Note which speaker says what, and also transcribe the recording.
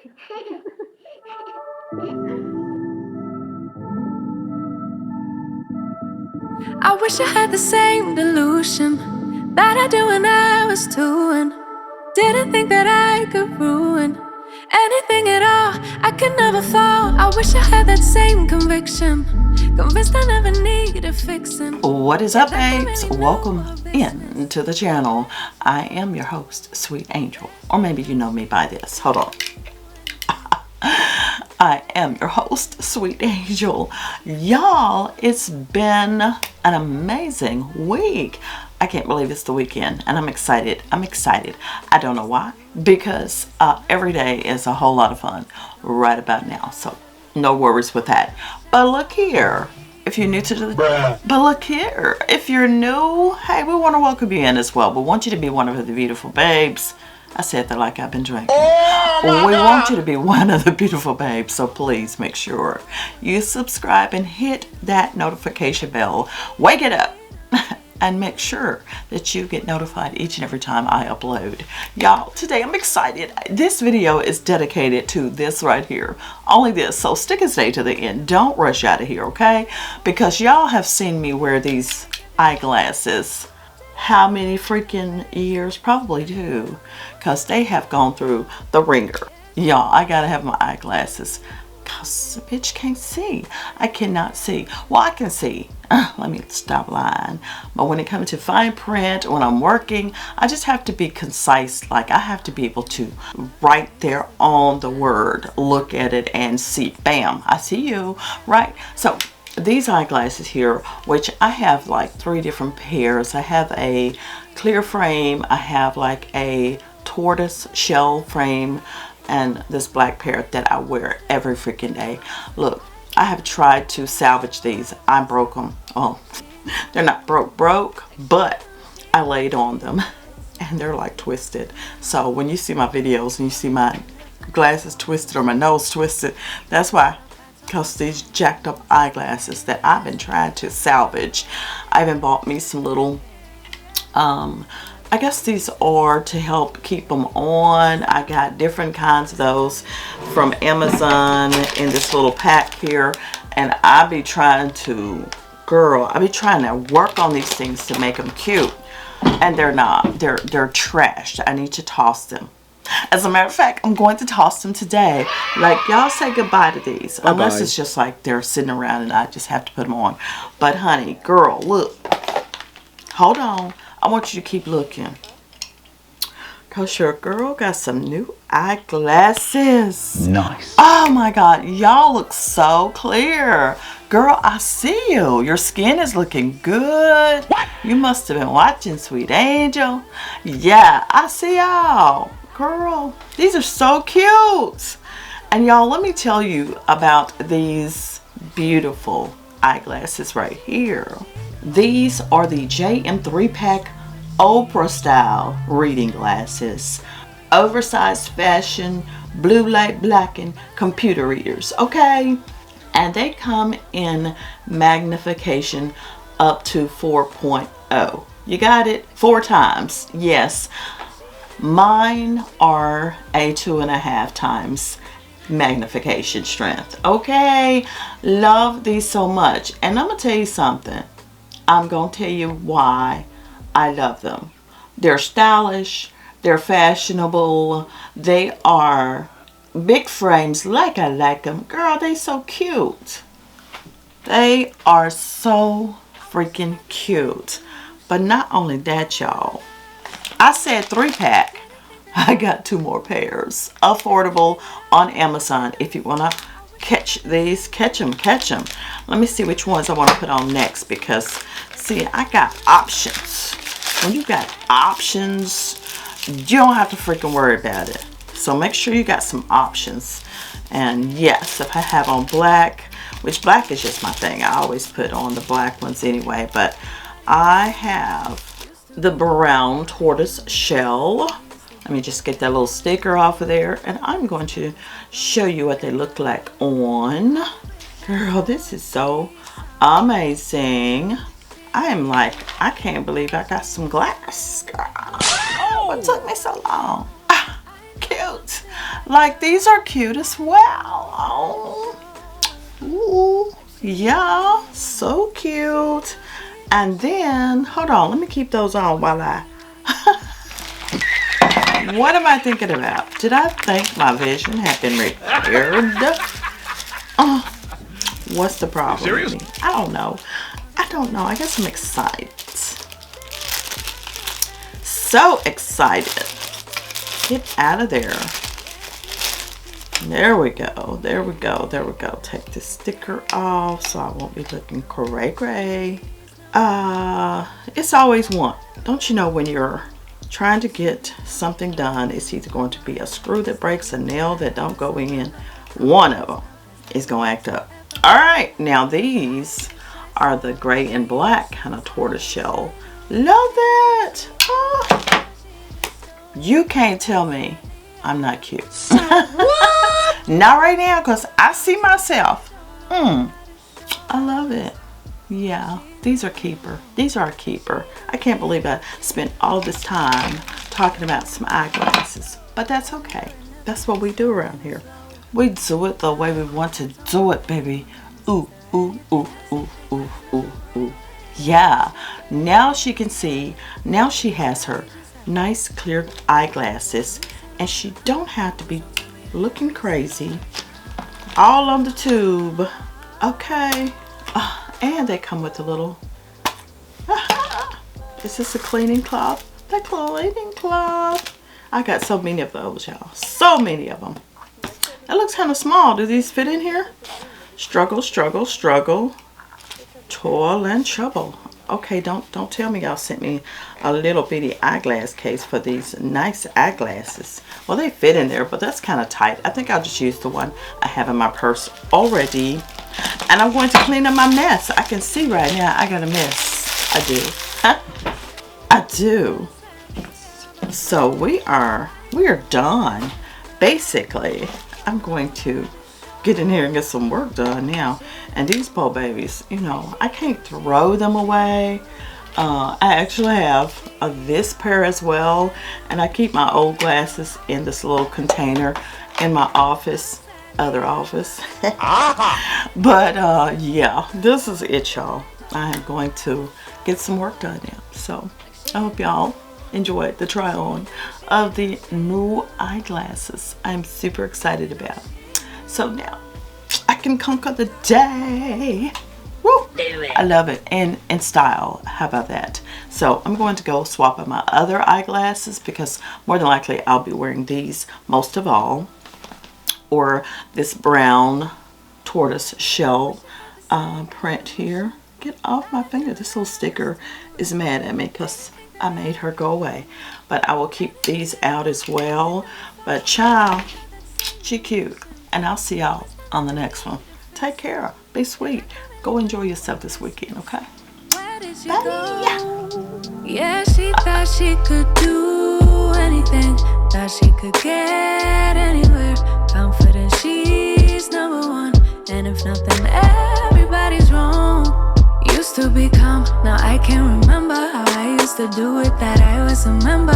Speaker 1: I wish I had the same delusion that I do when I was 2 and didn't think that I could ruin anything at all. I could never fall. I wish I had that same conviction, convinced I never needed fixing.
Speaker 2: What is up, babes? Welcome in to the channel. I am your host, Sweet Angel, or maybe you know me by this. Hold on. I am your host, Sweet Angel. Y'all, it's been an amazing week. I can't believe it's the weekend, and I'm excited. I don't know why, because every day is a whole lot of fun right about now, so no worries with that. But look here, if you're new to the if you're new, hey, we want to welcome you in as well. We want you to be one of the beautiful babes. I said that like I've been drinking. We want you to be one of the beautiful babes, so please make sure you subscribe and hit that notification bell. Wake it up and make sure that you get notified each and every time I upload. Y'all, today I'm excited. This video is dedicated to this right here. Only this, so stick and stay to the end. Don't rush out of here, okay? Because y'all have seen me wear these eyeglasses how many freaking years? Probably 2, because they have gone through the ringer. Y'all, I gotta have my eyeglasses because the bitch can't see. I cannot see. Well, I can see. Let me stop lying. But when it comes to fine print, when I'm working, I just have to be concise. Like, I have to be able to write there on the word, look at it and see. Bam, I see you, right? So these eyeglasses here, which I have like 3 different pairs. I have a clear frame, I have like a tortoise shell frame, and this black pair that I wear every freaking day. Look, I have tried to salvage these. I broke them. Oh, they're not broke, but I laid on them and they're like twisted. So when you see my videos and you see my glasses twisted or my nose twisted, that's why. Because these jacked up eyeglasses that I've been trying to salvage. I even bought me some little, I guess these are to help keep them on. I got different kinds of those from Amazon in this little pack here. And I be trying to, I be trying to work on these things to make them cute. And they're not. They're trashed. I need to toss them. As a matter of fact, I'm going to toss them today. Like, y'all say goodbye to these. Bye-bye. Unless it's just like they're sitting around and I just have to put them on. But honey, girl, look. Hold on. I want you to keep looking. Because your girl got some new eyeglasses.
Speaker 3: Nice.
Speaker 2: Oh my God. Y'all look so clear. Girl, I see you. Your skin is looking good. What? You must have been watching Sweet Angel. Yeah, I see y'all. Girl, these are so cute. And y'all, let me tell you about these beautiful eyeglasses right here. These are the JM 3-pack Oprah style reading glasses. Oversized fashion, blue light blackened computer readers, okay? And they come in magnification up to 4.0. You got it? 4 times, yes. Mine are a 2.5 times magnification strength. Okay, love these so much. And I'm gonna tell you something. I'm gonna tell you why I love them. They're stylish, they're fashionable, they are big frames like I like them. Girl, they so cute. They are so freaking cute. But not only that, y'all, I said 3-pack. I got 2 more pairs. Affordable on Amazon. If you want to catch these, catch them. Let me see which ones I want to put on next, because, see, I got options. When you got options, you don't have to freaking worry about it. So make sure you got some options. And yes, if I have on black, which black is just my thing. I always put on the black ones anyway, but I have the brown tortoise shell. Let me just get that little sticker off of there, and I'm going to show you what they look like on. Girl, this is so amazing. I am like, I can't believe I got some glass. Girl, what took me so long? Cute. Like, these are cute as well. Oh. Ooh. Yeah, so cute. And then, hold on, let me keep those on while I... What am I thinking about? Did I think my vision had been repaired? What's the problem with me? I don't know. I guess I'm excited. So excited. Get out of there. There we go. Take the sticker off so I won't be looking cray. It's always one. Don't you know when you're trying to get something done, it's either going to be a screw that breaks, a nail that don't go in. One of them is going to act up. All right, now these are the gray and black kind of tortoiseshell. Love that. Oh. You can't tell me I'm not cute. What? Not right now, because I see myself. I love it. Yeah, these are keeper. These are a keeper. I can't believe I spent all this time talking about some eyeglasses, but that's okay. That's what we do around here. We do it the way we want to do it, baby. Ooh, ooh, ooh, ooh, ooh, ooh, ooh. Yeah, now she can see. Now she has her nice clear eyeglasses, and she don't have to be looking crazy all on the tube. Okay. And they come with a little, is this a cleaning cloth? The cleaning cloth. I got so many of those, y'all. So many of them. That looks kind of small. Do these fit in here? Struggle, struggle, struggle. Toil and trouble. Okay, don't tell me y'all sent me a little bitty eyeglass case for these nice eyeglasses. Well, they fit in there, but that's kind of tight. I think I'll just use the one I have in my purse already. And I'm going to clean up my mess. I can see right now I got a mess. I do. I do. So we are done. Basically, I'm going to get in here and get some work done now. And these poor babies, you know, I can't throw them away. I actually have this pair as well. And I keep my old glasses in this little container in my office. Other office. But yeah, this is it, y'all. I am going to get some work done now. So I hope y'all enjoyed the try on of the new eyeglasses I'm super excited about. So now I can conquer the day. Woo! I love it. And in style. How about that? So I'm going to go swap out my other eyeglasses because more than likely I'll be wearing these most of all. Or this brown tortoise shell print here. Get off my finger. This little sticker is mad at me because I made her go away. But I will keep these out as well. But child, she cute. And I'll see y'all on the next one. Take care. Be sweet. Go enjoy yourself this weekend, okay? Bye.
Speaker 1: Yeah, she thought she could do anything. Thought she could get anywhere. Confident she's number one. And if nothing, everybody's wrong. Used to be calm, now I can't remember how I used to do it, that I was a member.